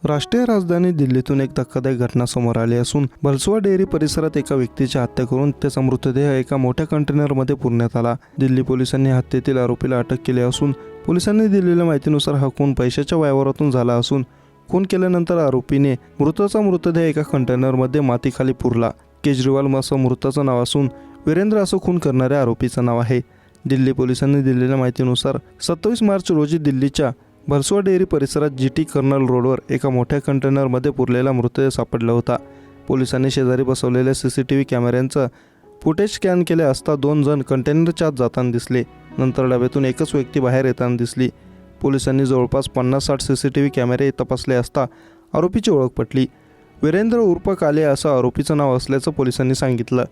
राष्ट्रीय राजधानी दिल्लीतून एक धक्कादायक घटना समोर आली असून भलसुआ डेअरी परिसरात एका व्यक्तीची हत्या करून त्याचा मृतदेह एका मोठ्या कंटेनरमध्ये पुरण्यात आला। दिल्ली पोलिसांनी हत्येतील आरोपीला अटक केली असून पोलिसांनी दिलेल्या माहितीनुसार हा खून पैशाच्या व्यवहारातून झाला असून खून केल्यानंतर आरोपीने मृताचा मृतदेह एका कंटेनरमध्ये मातीखाली पुरला। केजरीवाल असं मृताचं नाव असून वीरेंद्र असं खून करणाऱ्या आरोपीचं नाव आहे। दिल्ली पोलिसांनी दिलेल्या माहितीनुसार 27 मार्च रोजी दिल्लीच्या भलसुआ डेअरी परिसरात जीटी कर्नल रोडवर एका मोठ्या कंटेनरमध्ये पुरलेला मृतदेह सापडला होता। पोलिसांनी शेजारी बसवलेल्या सीसीटीव्ही कॅमेऱ्यांचं फुटेज स्कॅन केले असता 2 जण कंटेनरच्या आत जाताना दिसले। नंतर डब्यातून एकच व्यक्ती बाहेर येताना दिसली। पोलिसांनी जवळपास 50-60 सीसीटीव्ही कॅमेरे तपासले असता आरोपीची ओळख पटली। वीरेंद्र उर्फ काले असं आरोपीचं नाव असल्याचं पोलिसांनी सांगितलं।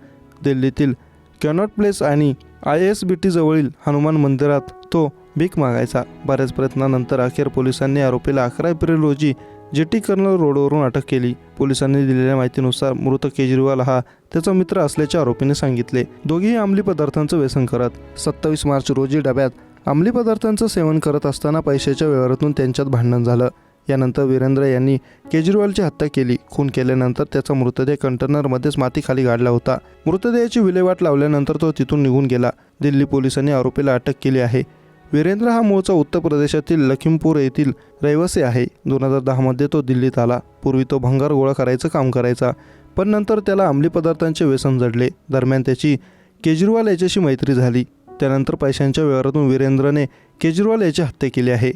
दिल्लीतील कॅनॉट प्लेस आणि ISBT जवळील हनुमान मंदिरात तो भीक मागायचा। बऱ्याच प्रयत्नानंतर अखेर पोलिसांनी आरोपीला 11 एप्रिल रोजी जीटी कर्नल रोडवरून अटक केली। पोलिसांनी दिलेल्या माहितीनुसार मृत केजरीवाल हा त्याचा मित्र असल्याचे आरोपीने सांगितले। दोघेही अंमली पदार्थांचं व्यसन करत 27 मार्च रोजी डब्यात अंमली पदार्थांचं सेवन करत असताना पैशाच्या व्यवहारातून त्यांच्यात भांडण झालं। यानंतर वीरेंद्र यांनी केजरीवालची हत्या केली। खून केल्यानंतर त्याचा मृतदेह कंटेनरमध्येच मातीखाली गाडला होता। मृतदेहाची विल्हेवाट लावल्यानंतर तो तिथून निघून गेला। दिल्ली पोलिसांनी आरोपीला अटक केली आहे। वीरेंद्र हा मूळचा उत्तर प्रदेशातील लखीमपूर येथील रहिवासी आहे। 2010 मध्ये तो दिल्लीत आला। पूर्वी तो भंगार गोळा करायचं काम करायचा, पण नंतर त्याला अंमली पदार्थांचे व्यसन जडले। दरम्यान त्याची केजरीवाल याच्याशी मैत्री झाली। त्यानंतर पैशांच्या व्यवहारातून वीरेंद्रने केजरीवाल याची हत्या केली आहे।